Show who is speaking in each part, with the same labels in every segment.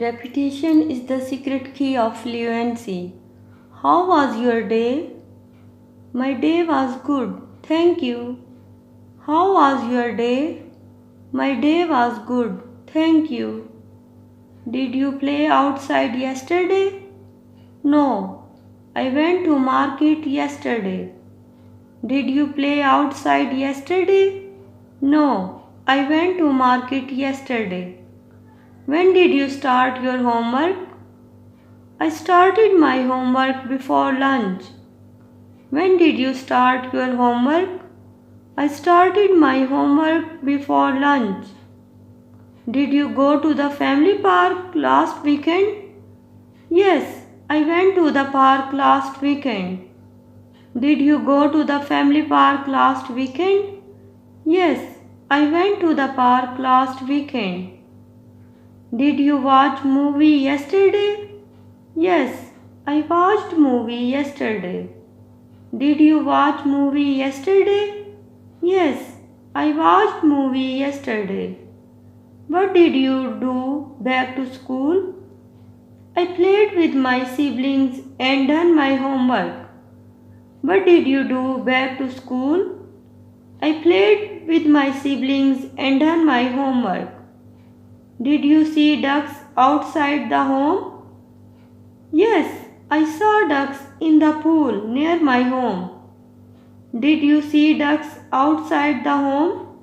Speaker 1: Repetition is the secret key of fluency. How was your day? My day was good, thank you. How was your day? My day was good, thank you. Did you play outside yesterday? No, I went to market yesterday. Did you play outside yesterday? No, I went to market yesterday. When did you start your homework? I started my homework before lunch. When did you start your homework? I started my homework before lunch. Did you go to the family park last weekend? Yes, I went to the park last weekend. Did you go to the family park last weekend? Yes, I went to the park last weekend. Did you watch movie yesterday? Yes, I watched movie yesterday. Did you watch movie yesterday? Yes, I watched movie yesterday. What did you do back to school? I played with my siblings and done my homework. What did you do back to school? I played with my siblings and done my homework. Did you see ducks outside the home? Yes, I saw ducks in the pool near my home. Did you see ducks outside the home?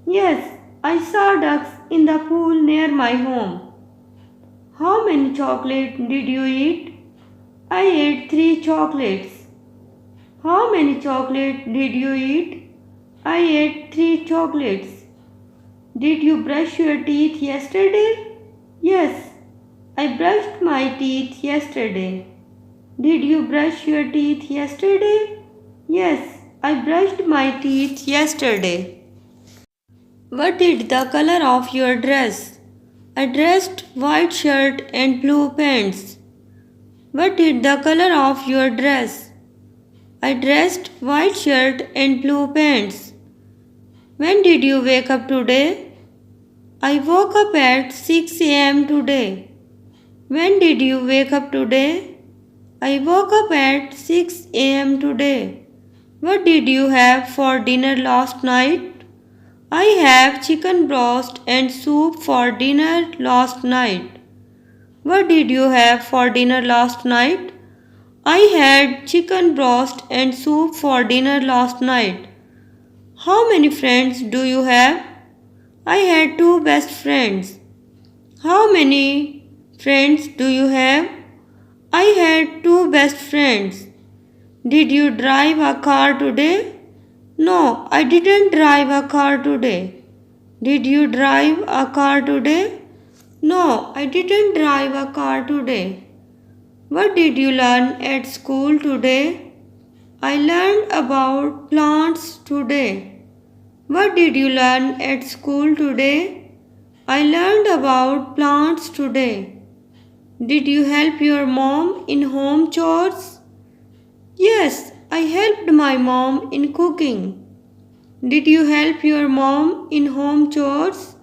Speaker 1: Yes, I saw ducks in the pool near my home. How many chocolates did you eat? I ate 3 chocolates. How many chocolates did you eat? I ate 3 chocolates. Did you brush your teeth yesterday? Yes, I brushed my teeth yesterday. Did you brush your teeth yesterday? Yes, I brushed my teeth yesterday. What is the color of your dress? I dressed white shirt and blue pants. What is the color of your dress? I dressed white shirt and blue pants. When did you wake up today? I woke up at 6 a.m. today. When did you wake up today? I woke up at 6 a.m. today. What did you have for dinner last night? I have chicken broth and soup for dinner last night. What did you have for dinner last night? I had chicken broth and soup for dinner last night. How many friends do you have? I had 2 best friends. How many friends do you have? I had 2 best friends. Did you drive a car today? No, I didn't drive a car today. Did you drive a car today? No, I didn't drive a car today. What did you learn at school today? I learned about plants today. What did you learn at school today? I learned about plants today. Did you help your mom in home chores? Yes, I helped my mom in cooking. Did you help your mom in home chores?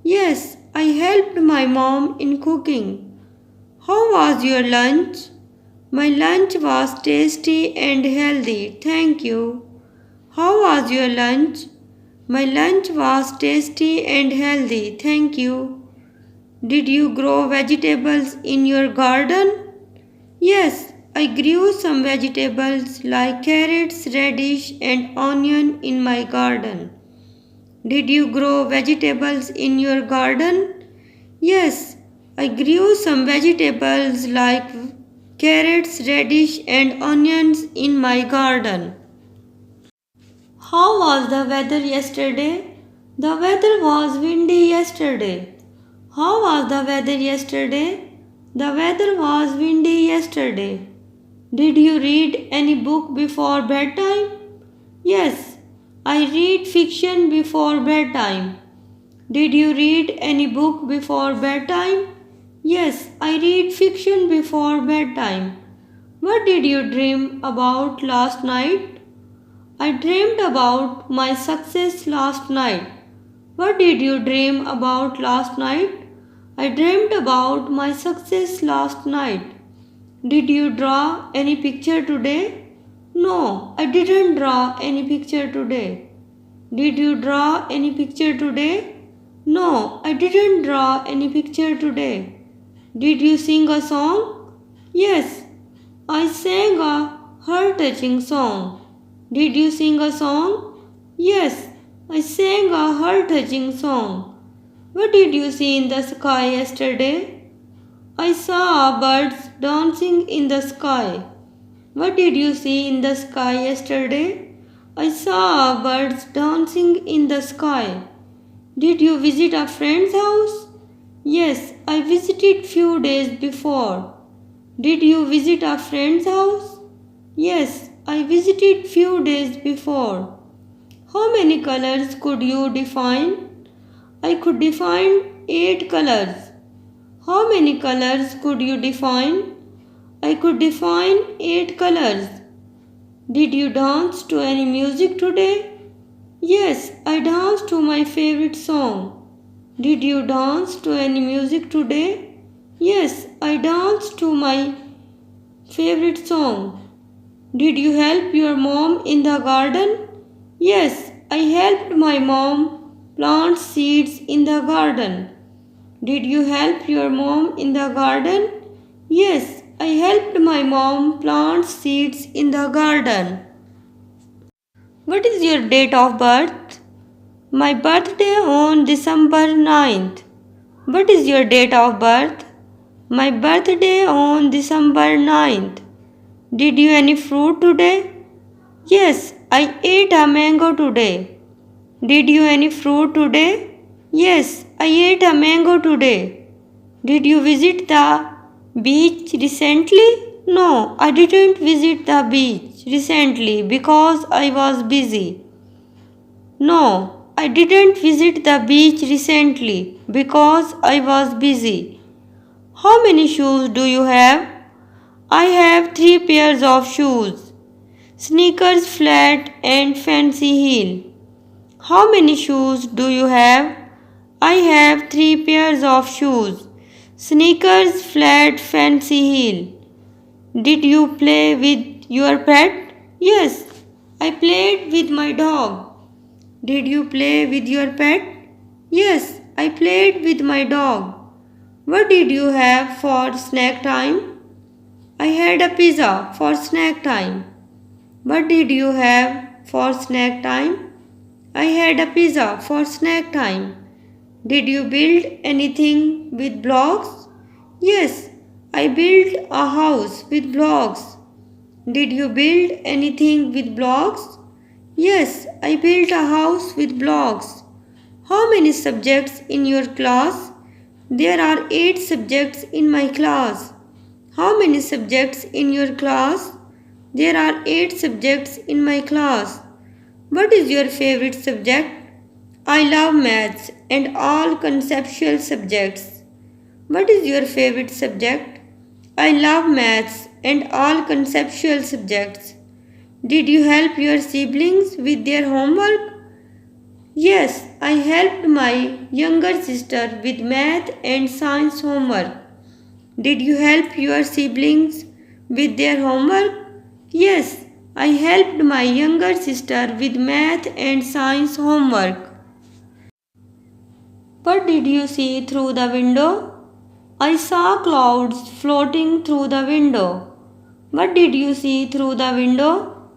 Speaker 1: Yes, I helped my mom in cooking. How was your lunch? My lunch was tasty and healthy, thank you. How was your lunch? My lunch was tasty and healthy, thank you. Did you grow vegetables in your garden? Yes, I grew some vegetables like carrots, radish, and onion in my garden. Did you grow vegetables in your garden? Yes, I grew some vegetables like carrots, radish, and onions in my garden. How was the weather yesterday? The weather was windy yesterday. How was the weather yesterday? The weather was windy yesterday. Did you read any book before bedtime? Yes, I read fiction before bedtime. Did you read any book before bedtime? Yes, I read fiction before bedtime. What did you dream about last night? I dreamed about my success last night. What did you dream about last night? I dreamt about my success last night. Did you draw any picture today? No, I didn't draw any picture today. Did you draw any picture today? No, I didn't draw any picture today. Did you sing a song? Yes, I sang a heart-touching song. Did you sing a song? Yes, I sang a heart-touching song. What did you see in the sky yesterday? I saw birds dancing in the sky. What did you see in the sky yesterday? I saw birds dancing in the sky. Did you visit a friend's house? Yes, I visited few days before. Did you visit a friend's house? Yes, I visited few days before. How many colors could you define? I could define 8 colors. How many colors could you define? I could define 8 colors. Did you dance to any music today? Yes, I danced to my favorite song. Did you dance to any music today? Yes, I danced to my favorite song. Did you help your mom in the garden? Yes, I helped my mom plant seeds in the garden. Did you help your mom in the garden? Yes, I helped my mom plant seeds in the garden. What is your date of birth? My birthday on December 9th. What is your date of birth? My birthday on December 9th. Did you any fruit today? Yes, I ate a mango today. Did you any fruit today? Yes, I ate a mango today. Did you visit the beach recently? No, I didn't visit the beach recently because I was busy. No, I didn't visit the beach recently because I was busy. How many shoes do you have? I have 3 pairs of shoes. Sneakers, flat and fancy heel. How many shoes do you have? I have 3 pairs of shoes. Sneakers, flat, fancy heel. Did you play with your pet? Yes, I played with my dog. Did you play with your pet? Yes, I played with my dog. What did you have for snack time? I had a pizza for snack time. What did you have for snack time? I had a pizza for snack time. Did you build anything with blocks? Yes, I built a house with blocks. Did you build anything with blocks? Yes, I built a house with blocks. How many subjects in your class? There are 8 subjects in my class. How many subjects in your class? There are 8 subjects in my class. What is your favorite subject? I love maths and all conceptual subjects. What is your favorite subject? I love maths and all conceptual subjects. Did you help your siblings with their homework? Yes, I helped my younger sister with math and science homework. Did you help your siblings with their homework? Yes, I helped my younger sister with math and science homework. What did you see through the window? I saw clouds floating through the window. What did you see through the window?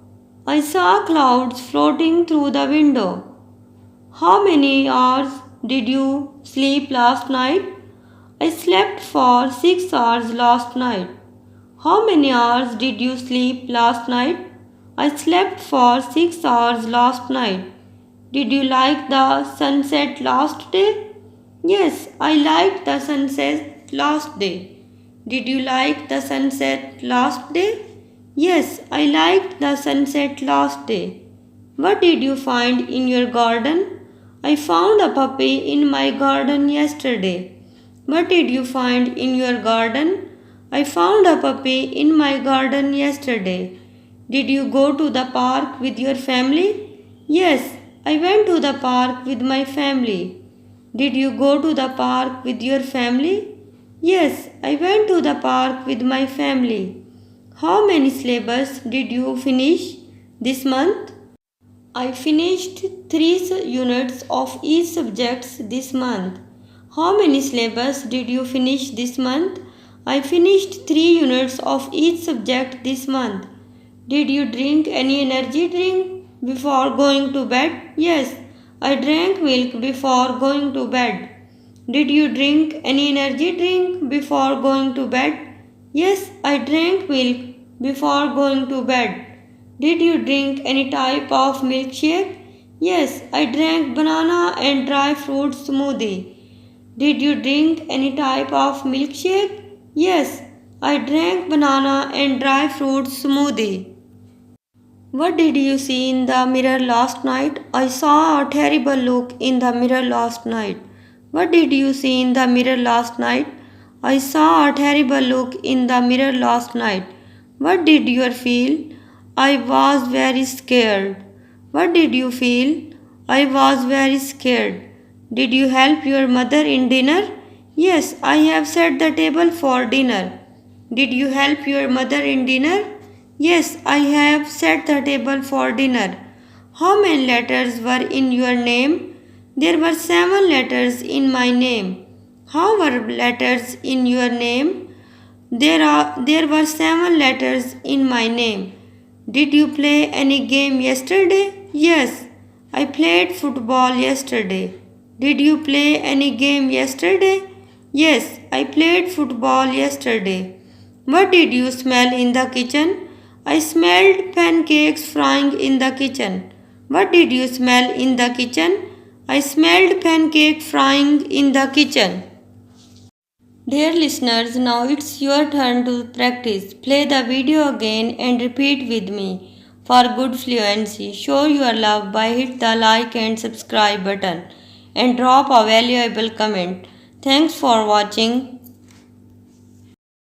Speaker 1: I saw clouds floating through the window. How many hours did you sleep last night? I slept for 6 hours last night. How many hours did you sleep last night? I slept for 6 hours last night. Did you like the sunset last day? Yes, I liked the sunset last day. Did you like the sunset last day? Yes, I liked the sunset last day. What did you find in your garden? I found a puppy in my garden yesterday. What did you find in your garden? I found a puppy in my garden yesterday. Did you go to the park with your family? Yes, I went to the park with my family. Did you go to the park with your family? Yes, I went to the park with my family. How many syllables did you finish this month? I finished 3 units of each subject this month. How many syllables did you finish this month? I finished 3 units of each subject this month. Did you drink any energy drink before going to bed? Yes, I drank milk before going to bed. Did you drink any energy drink before going to bed? Yes, I drank milk before going to bed. Did you drink any type of milkshake? Yes, I drank banana and dry fruit smoothie. Did you drink any type of milkshake? Yes, I drank banana and dry fruit smoothie. What did you see in the mirror last night? I saw a terrible look in the mirror last night. What did you see in the mirror last night? I saw a terrible look in the mirror last night. What did you feel? I was very scared. What did you feel? I was very scared. Did you help your mother in dinner? Yes, I have set the table for dinner. Did you help your mother in dinner? Yes, I have set the table for dinner. How many letters were in your name? There were 7 letters in my name. How were letters in your name? There were 7 letters in my name. Did you play any game yesterday? Yes, I played football yesterday. Did you play any game yesterday? Yes, I played football yesterday. What did you smell in the kitchen? I smelled pancakes frying in the kitchen. What did you smell in the kitchen? I smelled pancake frying in the kitchen. Dear listeners, now it's your turn to practice. Play the video again and repeat with me. For good fluency, show your love by hit the like and subscribe button and drop a valuable comment. Thanks for watching.